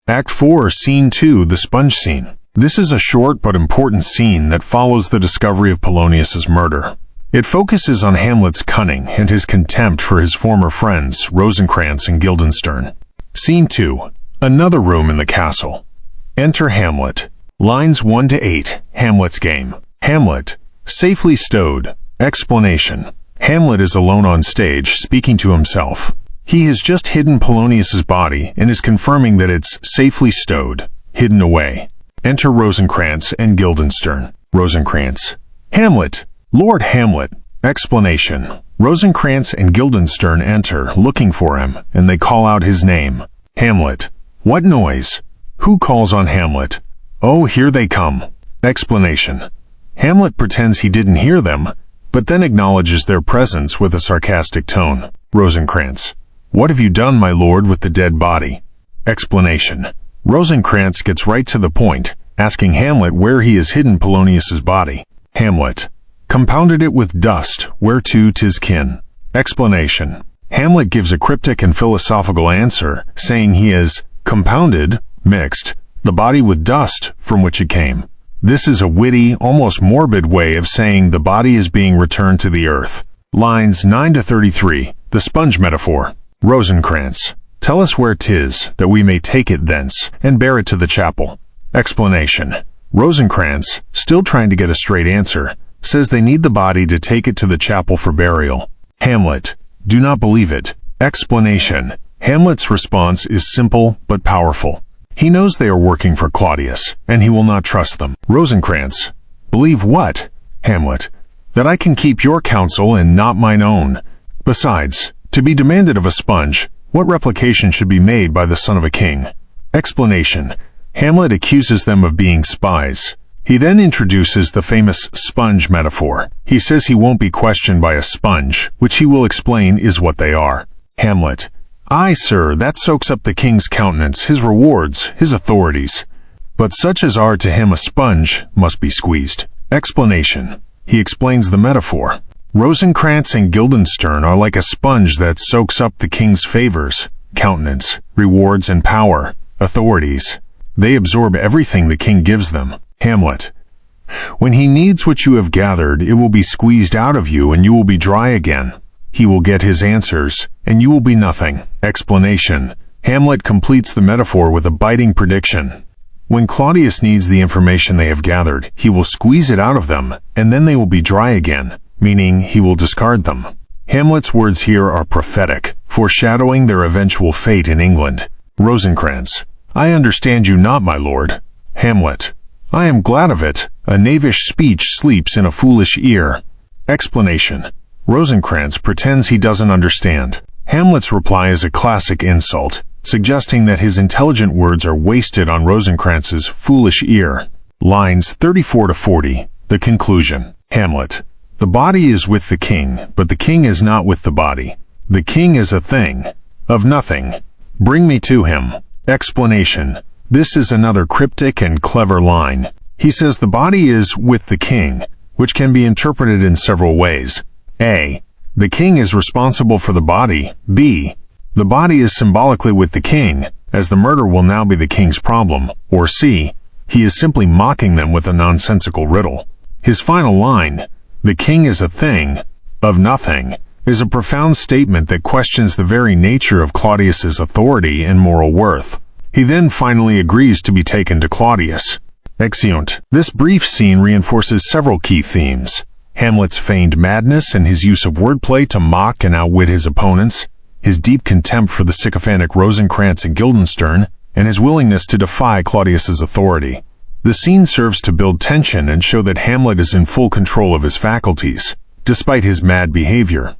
Act 4, Scene 2, the sponge scene. This is a short but important scene that follows the discovery of Polonius's murder. It focuses on Hamlet's cunning and his contempt for his former friends, Rosencrantz and Guildenstern. Scene 2. Another room in the castle. Enter Hamlet. Lines 1 to 8. Hamlet's game. Hamlet. Safely stowed. Explanation. Hamlet is alone on stage, speaking to himself. He has just hidden Polonius's body and is confirming that it's safely stowed, hidden away. Enter Rosencrantz and Guildenstern. Rosencrantz. Hamlet. Lord Hamlet. Explanation. Rosencrantz and Guildenstern enter, looking for him, and they call out his name. Hamlet. What noise? Who calls on Hamlet? Oh, here they come. Explanation. Hamlet pretends he didn't hear them, but then acknowledges their presence with a sarcastic tone. Rosencrantz. What have you done, my lord, with the dead body? Explanation. Rosencrantz gets right to the point, asking Hamlet where he has hidden Polonius's body. Hamlet. Compounded it with dust, whereto 'tis kin. Explanation. Hamlet gives a cryptic and philosophical answer, saying he has compounded, mixed, the body with dust from which it came. This is a witty, almost morbid way of saying the body is being returned to the earth. Lines 9 to 33. The sponge metaphor. Rosencrantz. Tell us where 'tis, that we may take it thence, and bear it to the chapel. Explanation. Rosencrantz, still trying to get a straight answer, says they need the body to take it to the chapel for burial. Hamlet. Do not believe it. Explanation. Hamlet's response is simple but powerful. He knows they are working for Claudius, and he will not trust them. Rosencrantz. Believe what? Hamlet. That I can keep your counsel and not mine own. Besides, to be demanded of a sponge, what replication should be made by the son of a king? Explanation. Hamlet accuses them of being spies. He then introduces the famous sponge metaphor. He says he won't be questioned by a sponge, which he will explain is what they are. Hamlet. Aye, sir, that soaks up the king's countenance, his rewards, his authorities. But such as are to him a sponge must be squeezed. Explanation. He explains the metaphor. Rosencrantz and Guildenstern are like a sponge that soaks up the king's favors, countenance, rewards and power, authorities. They absorb everything the king gives them. Hamlet. When he needs what you have gathered, it will be squeezed out of you and you will be dry again. He will get his answers, and you will be nothing. Explanation. Hamlet completes the metaphor with a biting prediction. When Claudius needs the information they have gathered, he will squeeze it out of them, and then they will be dry again, meaning he will discard them. Hamlet's words here are prophetic, foreshadowing their eventual fate in England. Rosencrantz. I understand you not, my lord. Hamlet. I am glad of it. A knavish speech sleeps in a foolish ear. Explanation. Rosencrantz pretends he doesn't understand. Hamlet's reply is a classic insult, suggesting that his intelligent words are wasted on Rosencrantz's foolish ear. Lines 34 to 40. The conclusion. Hamlet. The body is with the king, but the king is not with the body. The king is a thing, of nothing. Bring me to him. Explanation. This is another cryptic and clever line. He says the body is with the king, which can be interpreted in several ways. A. The king is responsible for the body. B. The body is symbolically with the king, as the murder will now be the king's problem. Or C. He is simply mocking them with a nonsensical riddle. His final line, the king is a thing, of nothing, is a profound statement that questions the very nature of Claudius's authority and moral worth. He then finally agrees to be taken to Claudius. Exeunt. This brief scene reinforces several key themes. Hamlet's feigned madness and his use of wordplay to mock and outwit his opponents, his deep contempt for the sycophantic Rosencrantz and Guildenstern, and his willingness to defy Claudius's authority. The scene serves to build tension and show that Hamlet is in full control of his faculties, despite his mad behavior.